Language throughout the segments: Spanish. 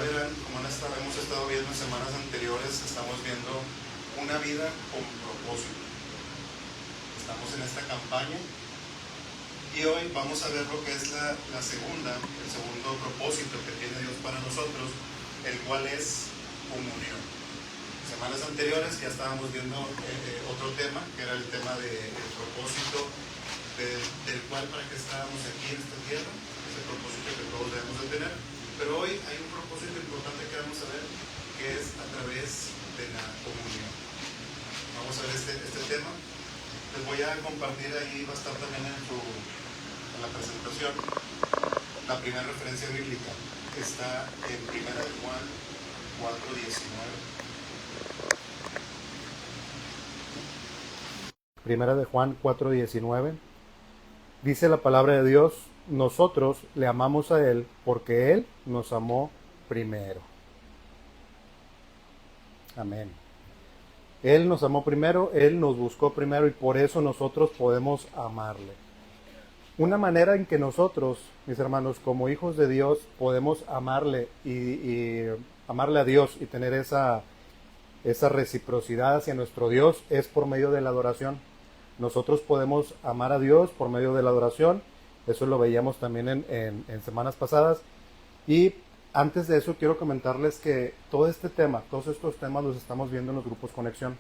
verán, como hemos estado viendo en semanas anteriores, estamos viendo una vida con propósito. Estamos en esta campaña y hoy vamos a ver lo que es el segundo propósito que tiene Dios para nosotros, el cual es comunión. En semanas anteriores ya estábamos viendo otro tema, que era el tema del propósito del cual para que estábamos aquí en esta tierra, ese propósito que todos debemos de tener. Pero hoy hay un propósito importante que vamos a ver, que es a través de la comunión. Vamos a ver este tema. Les voy a compartir ahí, va a estar también en la presentación, la primera referencia bíblica, que está en 1 de Juan 4:19. Primera de Juan 4:19. Dice la palabra de Dios: nosotros le amamos a Él porque Él nos amó primero. Amén. Él nos amó primero, Él nos buscó primero y por eso nosotros podemos amarle. Una manera en que nosotros, mis hermanos, como hijos de Dios, podemos amarle y amarle a Dios y tener esa reciprocidad hacia nuestro Dios es por medio de la adoración. Nosotros podemos amar a Dios por medio de la adoración. Eso lo veíamos también en semanas pasadas. Y antes de eso quiero comentarles que todos estos temas los estamos viendo en los grupos Conexión.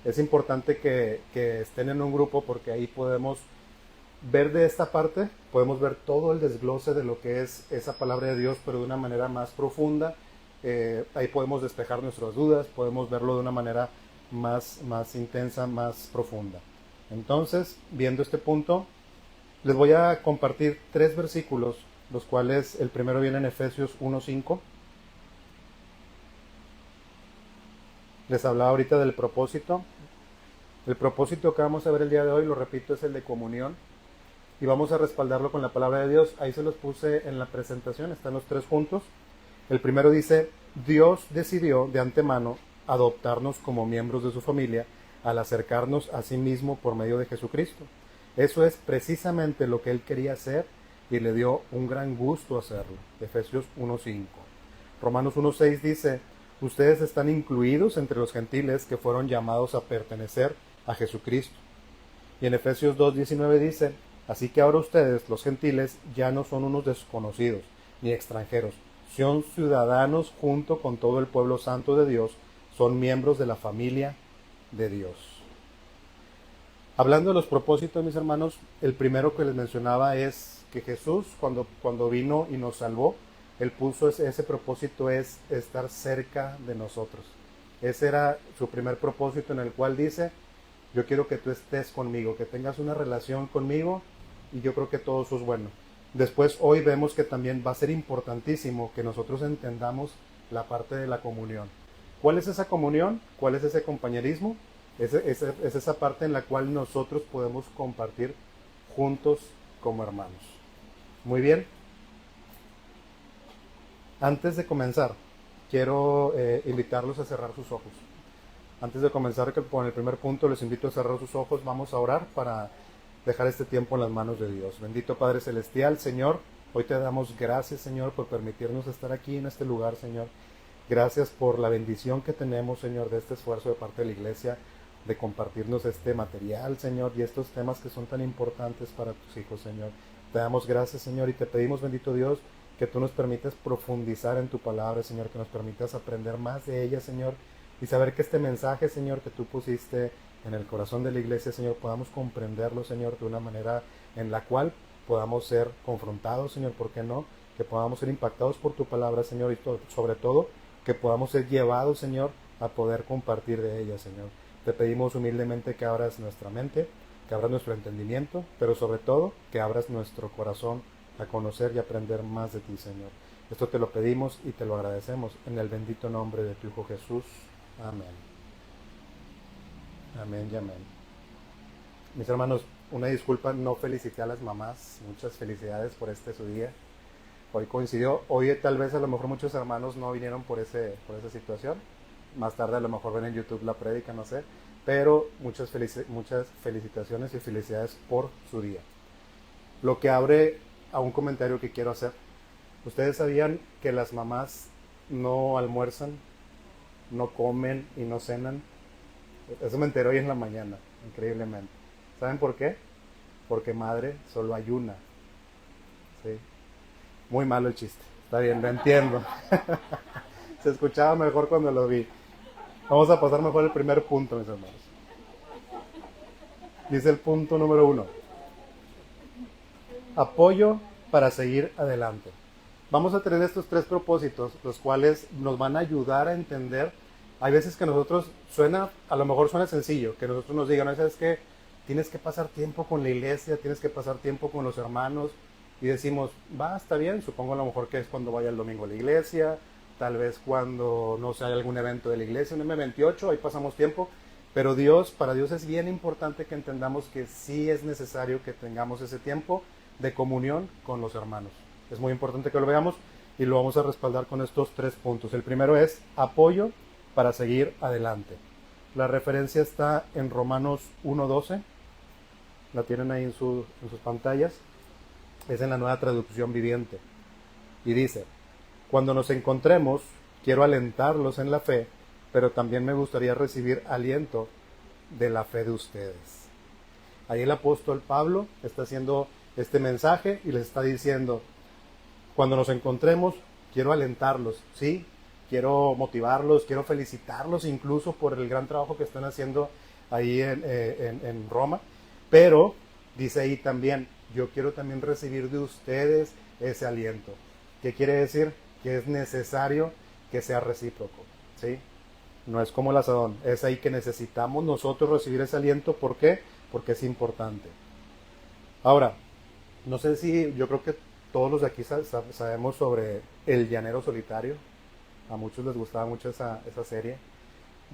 Es importante que estén en un grupo porque ahí podemos ver de esta parte, podemos ver todo el desglose de lo que es esa palabra de Dios, pero de una manera más profunda. Ahí podemos despejar nuestras dudas, podemos verlo de una manera más intensa, más profunda. Entonces, viendo este punto, les voy a compartir 3 versículos, los cuales el primero viene en Efesios 1:5. Les hablaba ahorita del propósito. El propósito que vamos a ver el día de hoy, lo repito, es el de comunión. Y vamos a respaldarlo con la palabra de Dios. Ahí se los puse en la presentación, están los 3 juntos. El primero dice: Dios decidió de antemano adoptarnos como miembros de su familia al acercarnos a sí mismo por medio de Jesucristo. Eso es precisamente lo que Él quería hacer y le dio un gran gusto hacerlo. Efesios 1:5. Romanos 1:6 dice: ustedes están incluidos entre los gentiles que fueron llamados a pertenecer a Jesucristo. Y en Efesios 2:19 dice: así que ahora ustedes, los gentiles, ya no son unos desconocidos ni extranjeros, son ciudadanos junto con todo el pueblo santo de Dios, son miembros de la familia de Dios. Hablando de los propósitos, mis hermanos, el primero que les mencionaba es que Jesús, cuando vino y nos salvó, Él puso ese propósito, es estar cerca de nosotros. Ese era su primer propósito, en el cual dice: yo quiero que tú estés conmigo, que tengas una relación conmigo, y yo creo que todo eso es bueno. Después, hoy vemos que también va a ser importantísimo que nosotros entendamos la parte de la comunión. ¿Cuál es esa comunión? ¿Cuál es ese compañerismo? Es esa parte en la cual nosotros podemos compartir juntos como hermanos. Muy bien. Antes de comenzar, quiero invitarlos a cerrar sus ojos. Antes de comenzar con el primer punto, les invito a cerrar sus ojos. Vamos a orar para dejar este tiempo en las manos de Dios. Bendito Padre Celestial, Señor, hoy te damos gracias, Señor, por permitirnos estar aquí en este lugar, Señor. Gracias por la bendición que tenemos, Señor, de este esfuerzo de parte de la iglesia, de compartirnos este material, Señor, y estos temas que son tan importantes para tus hijos, Señor. Te damos gracias, Señor, y te pedimos, bendito Dios, que tú nos permitas profundizar en tu palabra, Señor, que nos permitas aprender más de ella, Señor, y saber que este mensaje, Señor, que tú pusiste en el corazón de la iglesia, Señor, podamos comprenderlo, Señor, de una manera en la cual podamos ser confrontados, Señor, ¿por qué no? Que podamos ser impactados por tu palabra, Señor, y sobre todo que podamos ser llevados, Señor, a poder compartir de ella, Señor. Te pedimos humildemente que abras nuestra mente, que abras nuestro entendimiento, pero sobre todo que abras nuestro corazón a conocer y aprender más de ti, Señor. Esto te lo pedimos y te lo agradecemos en el bendito nombre de tu Hijo Jesús. Amén. Amén y amén. Mis hermanos, una disculpa, no felicité a las mamás. Muchas felicidades por su día. Hoy coincidió. Hoy tal vez a lo mejor muchos hermanos no vinieron por esa situación. Más tarde a lo mejor ven en YouTube la prédica, no sé. Pero muchas felicitaciones y felicidades por su día. Lo que abre a un comentario que quiero hacer. ¿Ustedes sabían que las mamás no almuerzan, no comen y no cenan. Eso me enteré hoy en la mañana, increíblemente. ¿Saben por qué? Porque madre solo ayuna. ¿Sí? Muy malo el chiste. Está bien, lo entiendo. Se escuchaba mejor cuando lo vi. Vamos a pasar mejor al primer punto, mis hermanos. Dice el punto número 1. Apoyo para seguir adelante. Vamos a tener estos 3 propósitos, los cuales nos van a ayudar a entender. Hay veces que nosotros a lo mejor suena sencillo, que nosotros nos digan, ¿no? ¿Sabes qué? Tienes que pasar tiempo con la iglesia, tienes que pasar tiempo con los hermanos, y decimos, va, está bien, supongo a lo mejor que es cuando vaya el domingo a la iglesia, tal vez cuando no sé, hay algún evento de la iglesia, un M28, ahí pasamos tiempo, pero para Dios es bien importante que entendamos que sí es necesario que tengamos ese tiempo de comunión con los hermanos. Es muy importante que lo veamos y lo vamos a respaldar con estos 3 puntos. El primero es apoyo para seguir adelante. La referencia está en Romanos 1:12, la tienen ahí en sus pantallas, es en la Nueva Traducción Viviente, y dice, cuando nos encontremos, quiero alentarlos en la fe, pero también me gustaría recibir aliento de la fe de ustedes. Ahí el apóstol Pablo está haciendo este mensaje y les está diciendo, cuando nos encontremos, quiero alentarlos, ¿sí? Quiero motivarlos, quiero felicitarlos incluso por el gran trabajo que están haciendo ahí en Roma, pero dice ahí también, yo quiero también recibir de ustedes ese aliento. ¿Qué quiere decir? Que es necesario que sea recíproco, ¿sí? No es como el asadón, es ahí que necesitamos nosotros recibir ese aliento. ¿Por qué? Porque es importante. Ahora, no sé si, yo creo que todos los de aquí sabemos sobre El Llanero Solitario. A muchos les gustaba mucho esa serie.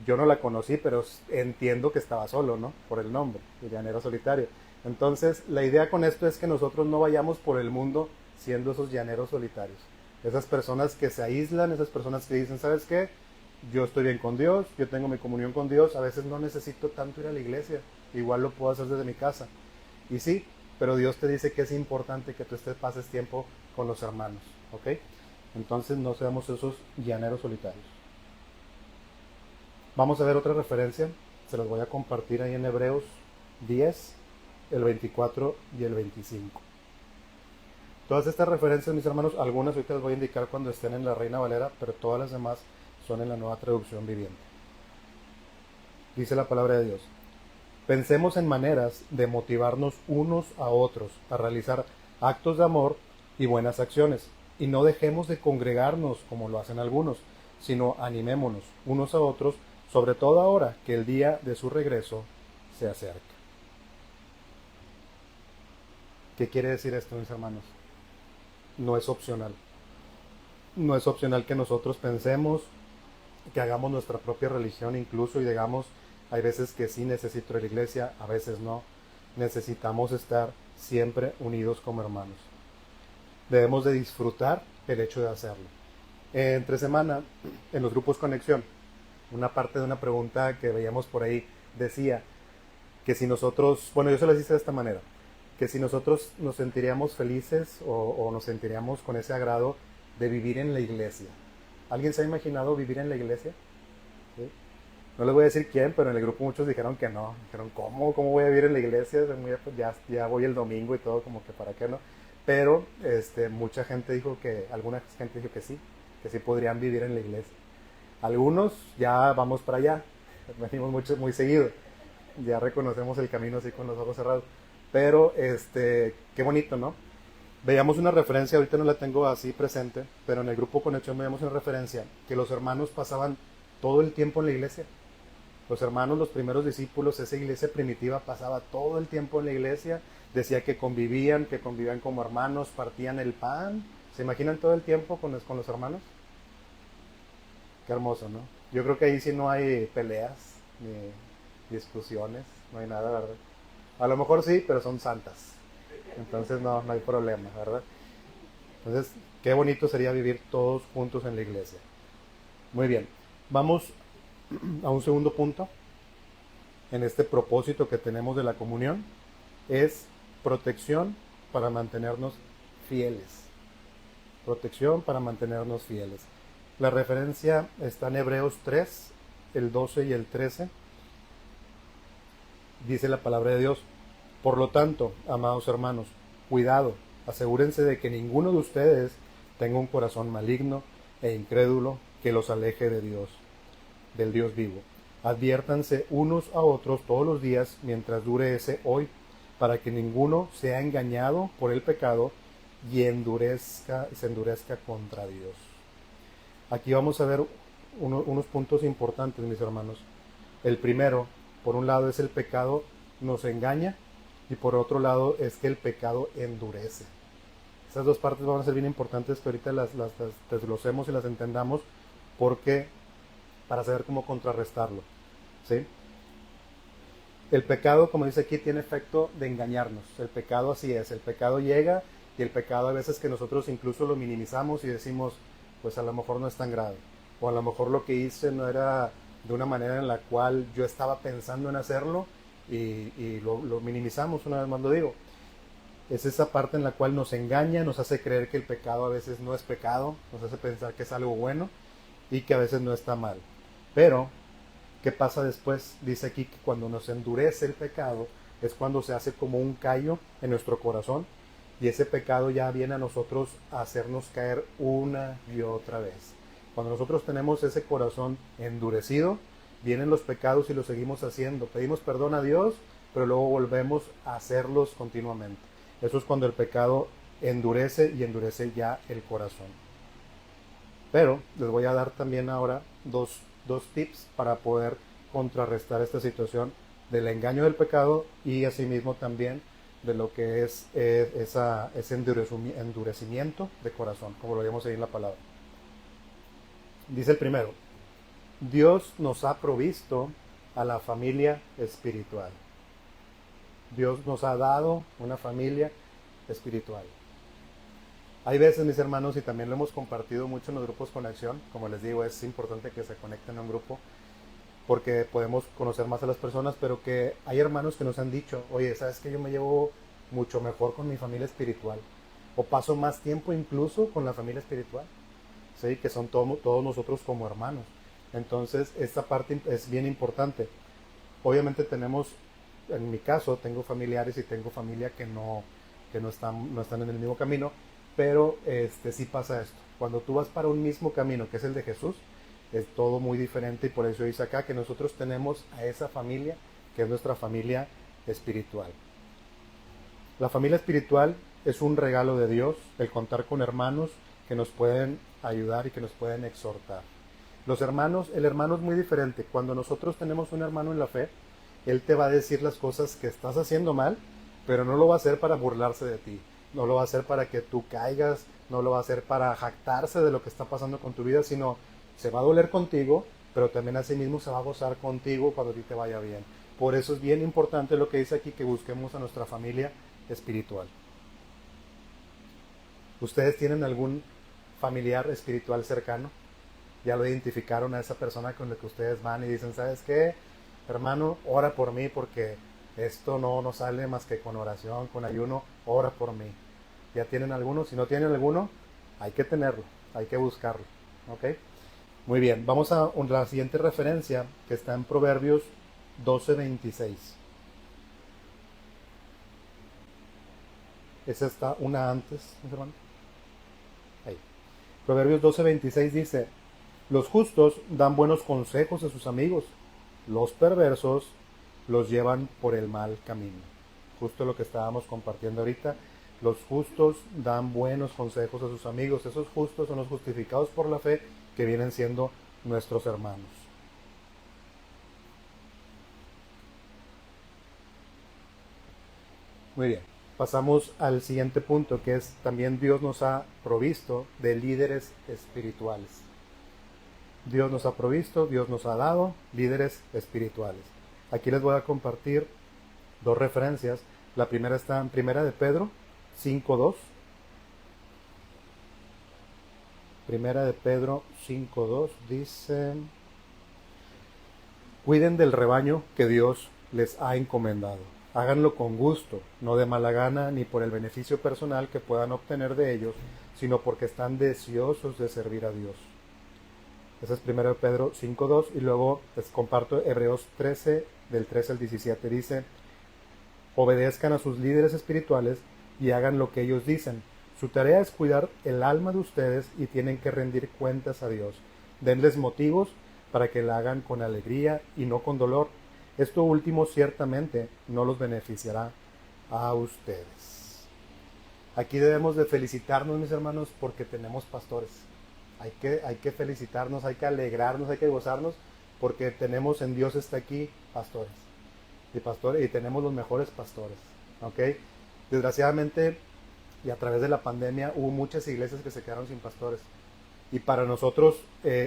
Yo no la conocí, pero entiendo que estaba solo, ¿no? Por el nombre, El Llanero Solitario. Entonces, la idea con esto es que nosotros no vayamos por el mundo siendo esos llaneros solitarios. Esas personas que se aíslan, esas personas que dicen, ¿sabes qué? Yo estoy bien con Dios, yo tengo mi comunión con Dios, a veces no necesito tanto ir a la iglesia, igual lo puedo hacer desde mi casa. Y sí, pero Dios te dice que es importante que tú pases tiempo con los hermanos, ¿ok? Entonces no seamos esos llaneros solitarios. Vamos a ver otra referencia, se las voy a compartir ahí en Hebreos 10, el 24 y el 25. Todas estas referencias, mis hermanos, algunas ahorita les voy a indicar cuando estén en la Reina Valera, pero todas las demás son en la Nueva Traducción Viviente. Dice la palabra de Dios, pensemos en maneras de motivarnos unos a otros a realizar actos de amor y buenas acciones, y no dejemos de congregarnos como lo hacen algunos, sino animémonos unos a otros, sobre todo ahora que el día de su regreso se acerca. ¿Qué quiere decir esto, mis hermanos? No es opcional. No es opcional que nosotros pensemos, que hagamos nuestra propia religión incluso y digamos, hay veces que sí necesito ir a la iglesia, a veces no. Necesitamos estar siempre unidos como hermanos. Debemos de disfrutar el hecho de hacerlo. Entre semana, en los grupos Conexión, una parte de una pregunta que veíamos por ahí decía que si nosotros, bueno, yo se las hice de esta manera, que si nosotros nos sentiríamos felices o nos sentiríamos con ese agrado de vivir en la iglesia. ¿Alguien se ha imaginado vivir en la iglesia? ¿Sí? No les voy a decir quién, pero en el grupo muchos dijeron que no. Dijeron, ¿cómo voy a vivir en la iglesia? Ya voy el domingo y todo, como que para qué no. Pero mucha gente dijo alguna gente dijo que sí podrían vivir en la iglesia. Algunos ya vamos para allá, venimos muy seguido, ya reconocemos el camino así con los ojos cerrados. Pero qué bonito, ¿no? Veíamos una referencia, ahorita no la tengo así presente, pero en el grupo Conexión veíamos una referencia que los hermanos pasaban todo el tiempo en la iglesia. Los hermanos, los primeros discípulos, esa iglesia primitiva pasaba todo el tiempo en la iglesia, decía que convivían como hermanos, partían el pan. ¿Se imaginan todo el tiempo con los hermanos? Qué hermoso, ¿no? Yo creo que ahí sí no hay peleas, ni discusiones, no hay nada, ¿verdad? A lo mejor sí, pero son santas. Entonces no hay problema, ¿verdad? Entonces, qué bonito sería vivir todos juntos en la iglesia. Muy bien, vamos a un segundo punto en este propósito que tenemos de la comunión, es protección para mantenernos fieles. Protección para mantenernos fieles. La referencia está en Hebreos 3, el 12 y el 13. Dice la palabra de Dios: por lo tanto, amados hermanos, cuidado, asegúrense de que ninguno de ustedes tenga un corazón maligno e incrédulo que los aleje de Dios, del Dios vivo. Adviértanse unos a otros todos los días mientras dure ese hoy, para que ninguno sea engañado por el pecado y se endurezca contra Dios. Aquí vamos a ver unos puntos importantes, mis hermanos. El primero, por un lado, es el pecado nos engaña, y por otro lado es que el pecado endurece. Esas dos partes van a ser bien importantes, que ahorita las desglosemos y las entendamos, porque para saber cómo contrarrestarlo, ¿sí? El pecado, como dice aquí, tiene efecto de engañarnos. El pecado así es, el pecado llega, y el pecado a veces que nosotros incluso lo minimizamos y decimos, pues a lo mejor no es tan grave, o a lo mejor lo que hice no era de una manera en la cual yo estaba pensando en hacerlo, y lo minimizamos. Una vez más lo digo, es esa parte en la cual nos engaña, nos hace creer que el pecado a veces no es pecado, nos hace pensar que es algo bueno y que a veces no está mal. Pero ¿qué pasa después? Dice aquí que cuando nos endurece el pecado es cuando se hace como un callo en nuestro corazón, y ese pecado ya viene a nosotros a hacernos caer una y otra vez. Cuando nosotros tenemos ese corazón endurecido, vienen los pecados y los seguimos haciendo. Pedimos perdón a Dios, pero luego volvemos a hacerlos continuamente. Eso es cuando el pecado endurece, y endurece ya el corazón. Pero les voy a dar también ahora dos tips para poder contrarrestar esta situación del engaño del pecado, y asimismo también de lo que es ese endurecimiento de corazón, como lo vemos ahí en la palabra. Dice el primero: Dios nos ha provisto a la familia espiritual. Dios nos ha dado una familia espiritual. Hay veces, mis hermanos, y también lo hemos compartido mucho en los grupos Conexión, como les digo, es importante que se conecten a un grupo porque podemos conocer más a las personas, pero que hay hermanos que nos han dicho, oye, ¿sabes qué? Yo me llevo mucho mejor con mi familia espiritual, o paso más tiempo incluso con la familia espiritual, ¿sí? Que son todos nosotros como hermanos. Entonces, esta parte es bien importante. Obviamente tenemos, en mi caso, tengo familiares y tengo familia que no están en el mismo camino, pero sí pasa esto. Cuando tú vas para un mismo camino, que es el de Jesús, es todo muy diferente, y por eso dice acá que nosotros tenemos a esa familia, que es nuestra familia espiritual. La familia espiritual es un regalo de Dios, el contar con hermanos que nos pueden ayudar y que nos pueden exhortar. El hermano es muy diferente. Cuando nosotros tenemos un hermano en la fe, él te va a decir las cosas que estás haciendo mal, pero no lo va a hacer para burlarse de ti, no lo va a hacer para que tú caigas, no lo va a hacer para jactarse de lo que está pasando con tu vida, sino se va a doler contigo, pero también a sí mismo se va a gozar contigo cuando a ti te vaya bien. Por eso es bien importante lo que dice aquí, que busquemos a nuestra familia espiritual. ¿Ustedes tienen algún familiar espiritual cercano? ¿Ya lo identificaron a esa persona con la que ustedes van y dicen, ¿sabes qué? Hermano, ora por mí porque esto no sale más que con oración, con ayuno, ora por mí? ¿Ya tienen alguno? Si no tienen alguno, hay que tenerlo, hay que buscarlo. ¿Ok? Muy bien, vamos a la siguiente referencia, que está en Proverbios 12:26. Esa está una antes, mis hermanos. Ahí. Proverbios 12:26 dice: los justos dan buenos consejos a sus amigos, los perversos los llevan por el mal camino. Justo lo que estábamos compartiendo ahorita. Los justos dan buenos consejos a sus amigos. Esos justos son los justificados por la fe, que vienen siendo nuestros hermanos. Muy bien, pasamos al siguiente punto, que es también Dios nos ha provisto de líderes espirituales. Dios nos ha provisto, Dios nos ha dado líderes espirituales. Aquí les voy a compartir dos referencias. La primera está en Primera de Pedro 5:2. Primera de Pedro 5:2 dice: cuiden del rebaño que Dios les ha encomendado. Háganlo con gusto, no de mala gana ni por el beneficio personal que puedan obtener de ellos, sino porque están deseosos de servir a Dios. Ese es 1 Pedro 5:2. Y luego les comparto Hebreos 13, del 13 al 17. Dice: obedezcan a sus líderes espirituales y hagan lo que ellos dicen. Su tarea es cuidar el alma de ustedes y tienen que rendir cuentas a Dios. Denles motivos para que la hagan con alegría y no con dolor. Esto último ciertamente no los beneficiará a ustedes. Aquí debemos de felicitarnos, mis hermanos, porque tenemos pastores. Hay que felicitarnos, hay que alegrarnos, hay que gozarnos, porque tenemos en Dios está aquí pastores. Y tenemos los mejores pastores. ¿Ok? Desgraciadamente, y a través de la pandemia, hubo muchas iglesias que se quedaron sin pastores. Y para nosotros,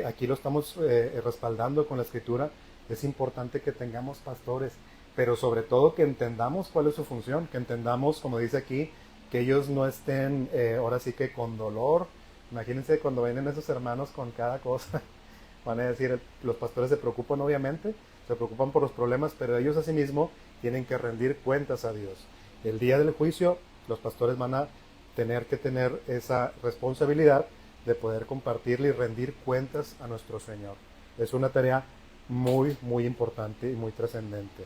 aquí lo estamos respaldando con la escritura, es importante que tengamos pastores, pero sobre todo que entendamos cuál es su función, que entendamos, como dice aquí, que ellos no estén ahora sí que con dolor. Imagínense cuando vienen esos hermanos con cada cosa, van a decir, los pastores se preocupan obviamente, se preocupan por los problemas, pero ellos asimismo tienen que rendir cuentas a Dios. El día del juicio, los pastores van a tener que tener esa responsabilidad de poder compartirle y rendir cuentas a nuestro Señor. Es una tarea muy, muy importante y muy trascendente.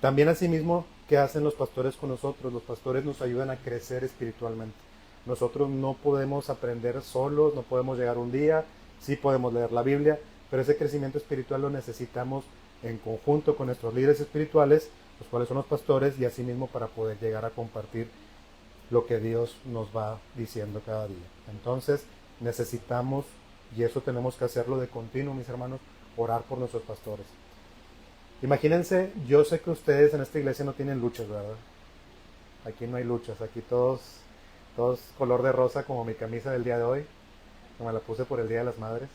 También asimismo, ¿qué hacen los pastores con nosotros? Los pastores nos ayudan a crecer espiritualmente. Nosotros no podemos aprender solos, no podemos llegar un día, sí podemos leer la Biblia, pero ese crecimiento espiritual lo necesitamos en conjunto con nuestros líderes espirituales, los cuales son los pastores, y asimismo para poder llegar a compartir lo que Dios nos va diciendo cada día. Entonces necesitamos, y eso tenemos que hacerlo de continuo, mis hermanos, orar por nuestros pastores. Imagínense, yo sé que ustedes en esta iglesia no tienen luchas, ¿verdad? Aquí no hay luchas, aquí todos color de rosa, como mi camisa del día de hoy, que me la puse por el Día de las Madres.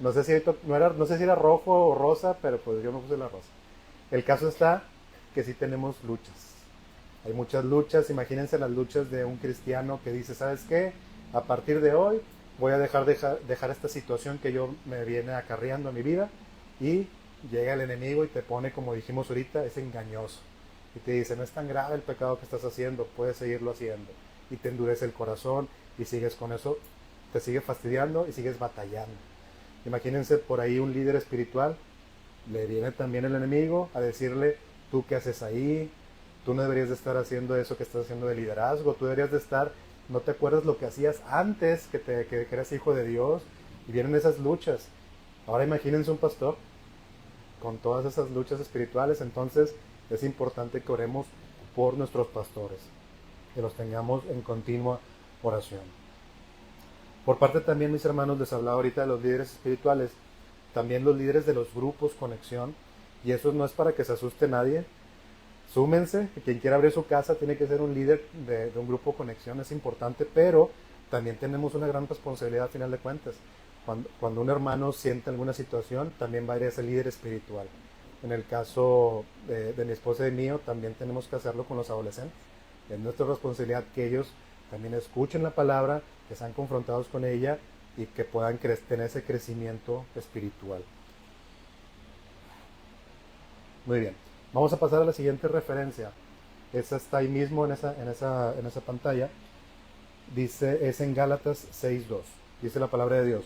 No sé si era rojo o rosa, pero pues yo me puse la rosa. El caso está que sí tenemos luchas. Hay muchas luchas. Imagínense las luchas de un cristiano que dice, ¿sabes qué? A partir de hoy voy a dejar esta situación que yo me viene acarreando a mi vida, y llega el enemigo y te pone, como dijimos ahorita, es engañoso. Y te dice, no es tan grave el pecado que estás haciendo, puedes seguirlo haciendo. Y te endurece el corazón y sigues con eso, te sigue fastidiando y sigues batallando. Imagínense por ahí un líder espiritual, le viene también el enemigo a decirle, ¿tú qué haces ahí? Tú no deberías de estar haciendo eso que estás haciendo de liderazgo, tú deberías de estar, no te acuerdas lo que hacías antes que eras hijo de Dios. Y vienen esas luchas. Ahora imagínense un pastor con todas esas luchas espirituales. Entonces es importante que oremos por nuestros pastores, que los tengamos en continua oración. Por parte también, mis hermanos, les hablaba ahorita de los líderes espirituales, también los líderes de los grupos Conexión, y eso no es para que se asuste nadie. Súmense, que quien quiera abrir su casa tiene que ser un líder de un grupo Conexión, es importante, pero también tenemos una gran responsabilidad a final de cuentas. Cuando un hermano siente alguna situación, también va a ir a ese líder espiritual. En el caso de mi esposa y mío, también tenemos que hacerlo con los adolescentes. Es nuestra responsabilidad que ellos también escuchen la palabra, que sean confrontados con ella y que puedan tener ese crecimiento espiritual. Muy bien, vamos a pasar a la siguiente referencia. Esa está ahí mismo en esa pantalla. Dice, es en Gálatas 6:2. Dice la palabra de Dios: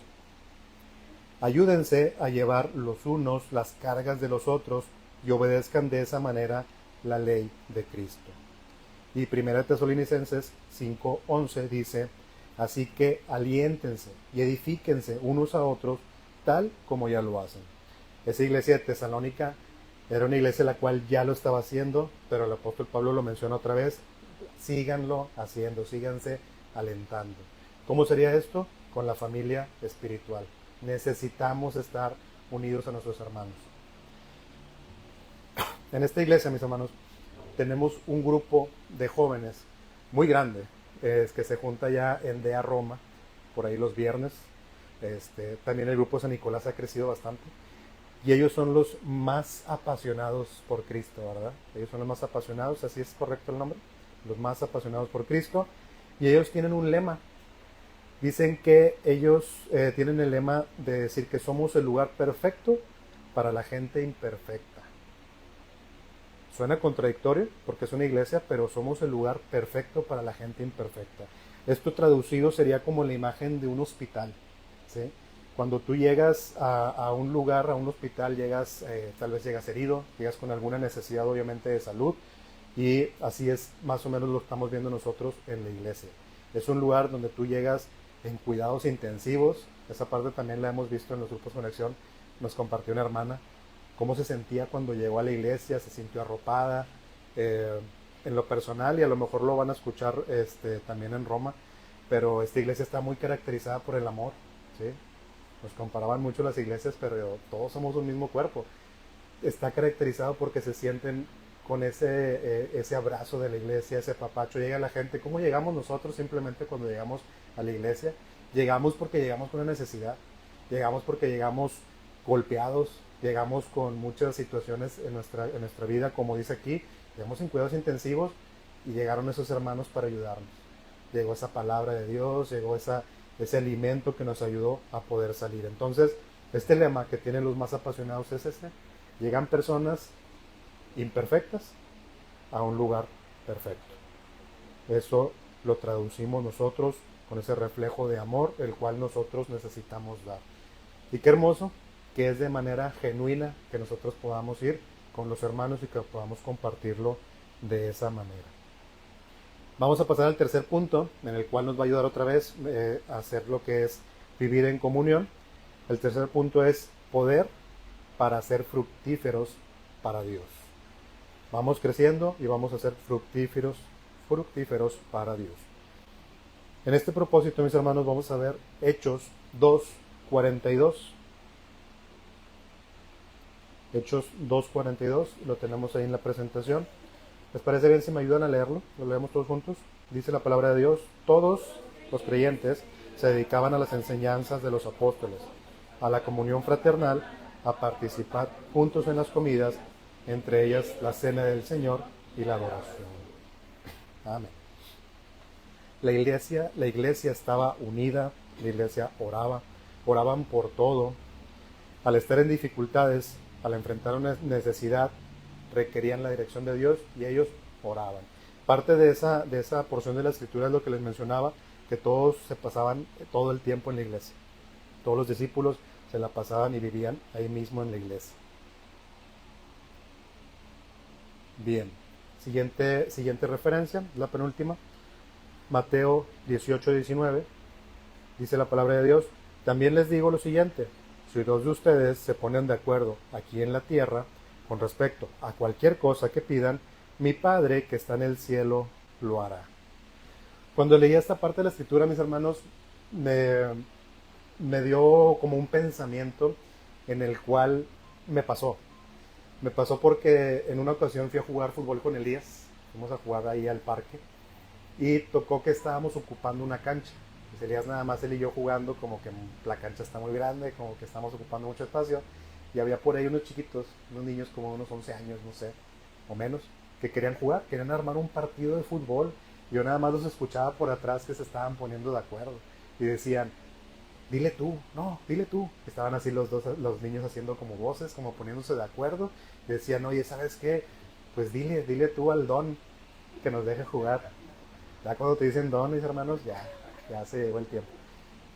ayúdense a llevar los unos las cargas de los otros y obedezcan de esa manera la ley de Cristo. Y 1 Tesalonicenses 5:11 dice, así que aliéntense y edifíquense unos a otros tal como ya lo hacen. Esa iglesia de Tesalónica era una iglesia la cual ya lo estaba haciendo, pero el apóstol Pablo lo menciona otra vez, síganlo haciendo, síganse alentando. ¿Cómo sería esto? Con la familia espiritual. Necesitamos estar unidos a nuestros hermanos. En esta iglesia, mis hermanos, tenemos un grupo de jóvenes muy grande, que se junta ya en DEA Roma, por ahí los viernes. También el grupo San Nicolás ha crecido bastante. Y ellos son los más apasionados por Cristo, ¿verdad? Ellos son los más apasionados, así es correcto el nombre, los más apasionados por Cristo. Y ellos tienen un lema. Dicen que ellos tienen el lema de decir que somos el lugar perfecto para la gente imperfecta. Suena contradictorio porque es una iglesia, pero somos el lugar perfecto para la gente imperfecta. Esto traducido sería como la imagen de un hospital, ¿sí? Cuando tú llegas a un lugar, a un hospital, llegas, tal vez llegas herido, llegas con alguna necesidad obviamente de salud, y así es más o menos lo estamos viendo nosotros en la iglesia. Es un lugar donde tú llegas en cuidados intensivos. Esa parte también la hemos visto en los grupos Conexión. Nos compartió una hermana cómo se sentía cuando llegó a la iglesia, se sintió arropada. eh, en lo personal, y a lo mejor lo van a escuchar también en Roma, pero esta iglesia está muy caracterizada por el amor, ¿sí? Nos comparaban mucho las iglesias, pero todos somos un mismo cuerpo. Está caracterizado porque se sienten con ese abrazo de la iglesia, ese papacho. Llega la gente. ¿Cómo llegamos nosotros simplemente cuando llegamos a la iglesia? Llegamos porque llegamos con una necesidad. Llegamos porque llegamos golpeados. Llegamos con muchas situaciones en nuestra vida, como dice aquí. Llegamos en cuidados intensivos y llegaron esos hermanos para ayudarnos. Llegó esa palabra de Dios, llegó ese alimento que nos ayudó a poder salir. Entonces, este lema que tienen los más apasionados es este: llegan personas imperfectas a un lugar perfecto. Eso lo traducimos nosotros con ese reflejo de amor, el cual nosotros necesitamos dar. Y qué hermoso que es de manera genuina que nosotros podamos ir con los hermanos y que podamos compartirlo de esa manera. Vamos a pasar al tercer punto, en el cual nos va a ayudar otra vez a hacer lo que es vivir en comunión. El tercer punto es poder para ser fructíferos para Dios. Vamos creciendo y vamos a ser fructíferos para Dios. En este propósito, mis hermanos, vamos a ver Hechos 2:42. Hechos 2:42, lo tenemos ahí en la presentación. ¿Les parece bien si me ayudan a leerlo? Lo leemos todos juntos. Dice la palabra de Dios: todos los creyentes se dedicaban a las enseñanzas de los apóstoles, a la comunión fraternal, a participar juntos en las comidas, entre ellas la cena del Señor y la adoración. Amén. La iglesia estaba unida, la iglesia oraban por todo. Al estar en dificultades, al enfrentar una necesidad, requerían la dirección de Dios y ellos oraban. Parte de esa porción de la escritura es lo que les mencionaba, que todos se pasaban todo el tiempo en la iglesia. Todos los discípulos se la pasaban y vivían ahí mismo en la iglesia. Bien, siguiente referencia, la penúltima, Mateo 18:19, dice la palabra de Dios: también les digo lo siguiente, si dos de ustedes se ponen de acuerdo aquí en la tierra con respecto a cualquier cosa que pidan, mi Padre que está en el cielo lo hará. Cuando leí esta parte de la escritura, mis hermanos, me dio como un pensamiento en el cual me pasó. Me pasó porque en una ocasión fui a jugar fútbol con Elías. Fuimos a jugar ahí al parque y tocó que estábamos ocupando una cancha. Pues Elías nada más, él y yo jugando, como que la cancha está muy grande, como que estamos ocupando mucho espacio. Y había por ahí unos chiquitos, unos niños como unos 11 años, no sé, o menos, que querían jugar, querían armar un partido de fútbol. Yo nada más los escuchaba por atrás que se estaban poniendo de acuerdo. Y decían: dile tú, no, dile tú. Estaban así los niños haciendo como voces, como poniéndose de acuerdo. Y decían: oye, ¿sabes qué? Pues dile tú al don que nos deje jugar. Ya cuando te dicen don, mis hermanos, ya se llegó el tiempo.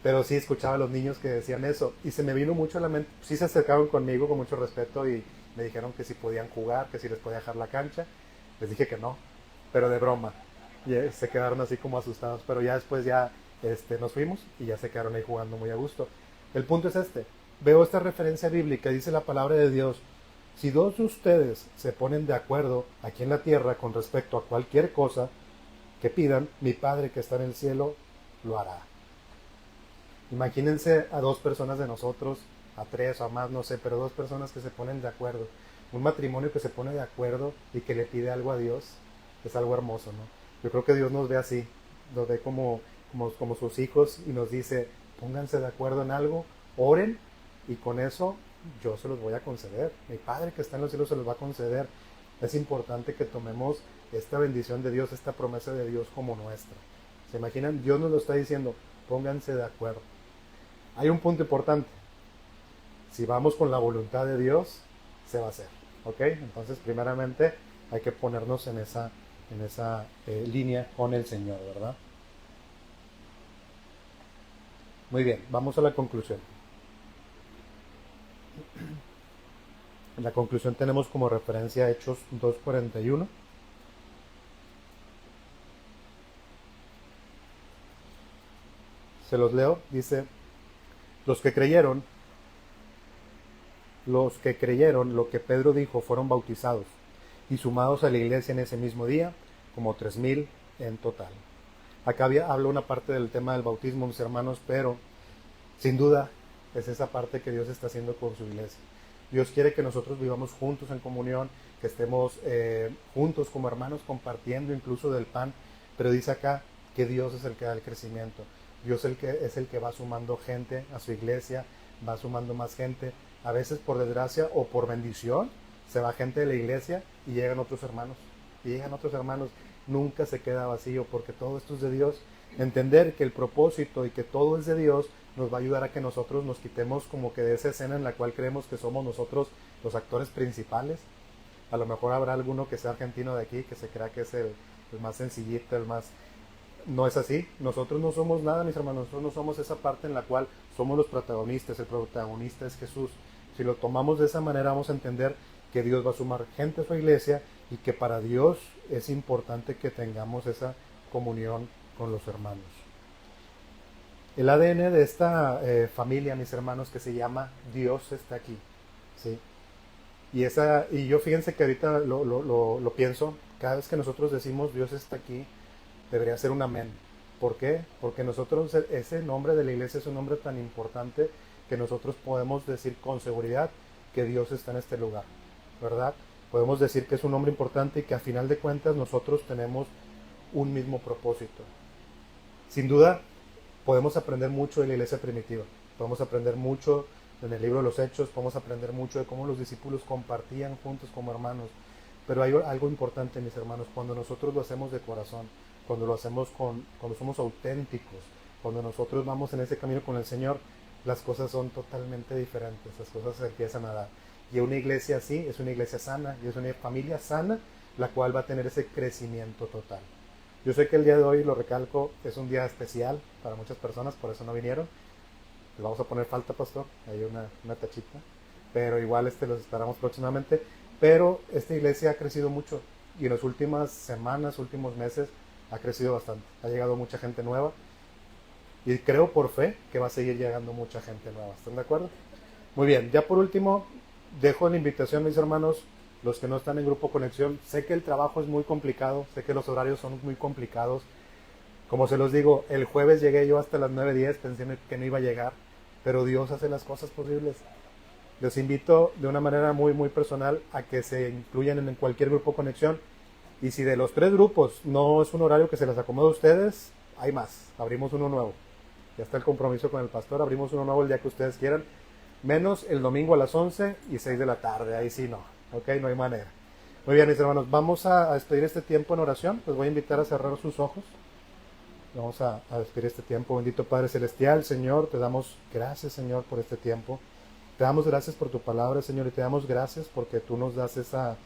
Pero sí escuchaba a los niños que decían eso. Y se me vino mucho a la mente. Sí se acercaron conmigo con mucho respeto y me dijeron que si podían jugar, que si les podía dejar la cancha. Les dije que no, pero de broma. Y se quedaron así como asustados. Pero ya después nos fuimos y ya se quedaron ahí jugando muy a gusto. El punto es este. Veo esta referencia bíblica, dice la palabra de Dios: si dos de ustedes se ponen de acuerdo aquí en la tierra con respecto a cualquier cosa que pidan, mi Padre que está en el cielo lo hará. Imagínense a dos personas de nosotros, a tres o a más, no sé, pero dos personas que se ponen de acuerdo. Un matrimonio que se pone de acuerdo y que le pide algo a Dios, es algo hermoso, ¿no? Yo creo que Dios nos ve así, nos ve como sus hijos y nos dice: pónganse de acuerdo en algo, oren y con eso yo se los voy a conceder. Mi Padre que está en los cielos se los va a conceder. Es importante que tomemos esta bendición de Dios, esta promesa de Dios como nuestra. ¿Se imaginan? Dios nos lo está diciendo: pónganse de acuerdo. Hay un punto importante. Si vamos con la voluntad de Dios, se va a hacer. ¿Ok? Entonces, primeramente, hay que ponernos en esa línea con el Señor, ¿verdad? Muy bien, vamos a la conclusión. En la conclusión tenemos como referencia Hechos 2:41. Se los leo, dice, los que creyeron, lo que Pedro dijo fueron bautizados y sumados a la iglesia en ese mismo día, como 3,000 en total. Acá hablo una parte del tema del bautismo, mis hermanos, pero sin duda es esa parte que Dios está haciendo con su iglesia. Dios quiere que nosotros vivamos juntos en comunión, que estemos juntos como hermanos compartiendo incluso del pan, pero dice acá que Dios es el que da el crecimiento. Dios es el que va sumando gente a su iglesia, va sumando más gente. A veces por desgracia o por bendición se va gente de la iglesia y llegan otros hermanos. Y llegan otros hermanos. Nunca se queda vacío porque todo esto es de Dios. Entender que el propósito y que todo es de Dios nos va a ayudar a que nosotros nos quitemos como que de esa escena en la cual creemos que somos nosotros los actores principales. A lo mejor habrá alguno que sea argentino de aquí que se crea que es el más sencillito, el más... No es así, nosotros no somos nada, mis hermanos, nosotros no somos esa parte en la cual somos los protagonistas, el protagonista es Jesús. Si lo tomamos de esa manera vamos a entender que Dios va a sumar gente a su iglesia y que para Dios es importante que tengamos esa comunión con los hermanos. El ADN de esta familia, mis hermanos, que se llama Dios está aquí, ¿sí? Y yo fíjense que ahorita lo pienso, cada vez que nosotros decimos Dios está aquí, debería ser un amén. ¿Por qué? Porque nosotros, ese nombre de la iglesia es un nombre tan importante que nosotros podemos decir con seguridad que Dios está en este lugar, ¿verdad? Podemos decir que es un nombre importante y que a final de cuentas nosotros tenemos un mismo propósito. Sin duda, podemos aprender mucho de la iglesia primitiva. Podemos aprender mucho en el libro de los Hechos, podemos aprender mucho de cómo los discípulos compartían juntos como hermanos. Pero hay algo importante, mis hermanos, cuando nosotros lo hacemos de corazón, cuando lo hacemos cuando somos auténticos, cuando nosotros vamos en ese camino con el Señor, las cosas son totalmente diferentes, las cosas se empiezan a dar. Y una iglesia así es una iglesia sana y es una familia sana, la cual va a tener ese crecimiento total. Yo sé que el día de hoy, lo recalco, es un día especial para muchas personas, por eso no vinieron. Les vamos a poner falta, pastor, hay una tachita, pero igual los esperamos próximamente. Pero esta iglesia ha crecido mucho y en las últimas semanas, últimos meses, ha crecido bastante. Ha llegado mucha gente nueva y creo por fe que va a seguir llegando mucha gente nueva. ¿Están de acuerdo? Muy bien, ya por último, dejo la invitación, mis hermanos, los que no están en Grupo Conexión. Sé que el trabajo es muy complicado, sé que los horarios son muy complicados. Como se los digo, el jueves llegué yo hasta las 9:10, pensé que no iba a llegar, pero Dios hace las cosas posibles. Les invito de una manera muy, muy personal a que se incluyan en cualquier Grupo Conexión. Y si de los 3 grupos no es un horario que se les acomode a ustedes, hay más. Abrimos uno nuevo. Ya está el compromiso con el pastor. Abrimos uno nuevo el día que ustedes quieran. Menos el domingo a las 11 y 6 de la tarde. Ahí sí no. Ok, no hay manera. Muy bien, mis hermanos. Vamos a despedir este tiempo en oración. Les voy a invitar a cerrar sus ojos. Vamos a despedir este tiempo. Bendito Padre Celestial, Señor, te damos gracias, Señor, por este tiempo. Te damos gracias por tu palabra, Señor, y te damos gracias porque tú nos das esa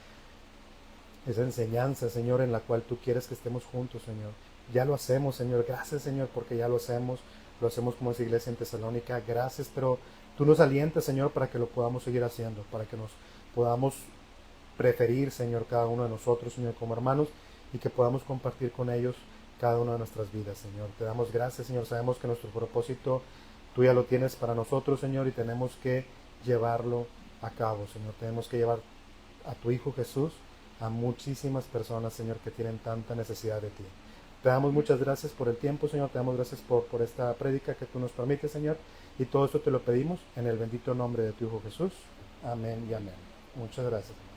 enseñanza, Señor, en la cual tú quieres que estemos juntos, Señor. Ya lo hacemos, Señor. Gracias, Señor, porque ya lo hacemos como esa iglesia en Tesalónica. Gracias, pero tú nos alientas, Señor, para que lo podamos seguir haciendo, para que nos podamos preferir, Señor, cada uno de nosotros, Señor, como hermanos, y que podamos compartir con ellos cada una de nuestras vidas, Señor. Te damos gracias, Señor. Sabemos que nuestro propósito tú ya lo tienes para nosotros, Señor, y tenemos que llevarlo a cabo, Señor. Tenemos que llevar a tu Hijo Jesús a muchísimas personas, Señor, que tienen tanta necesidad de ti. Te damos muchas gracias por el tiempo, Señor. Te damos gracias por esta prédica que tú nos permites, Señor. Y todo esto te lo pedimos en el bendito nombre de tu Hijo Jesús. Amén y amén. Muchas gracias.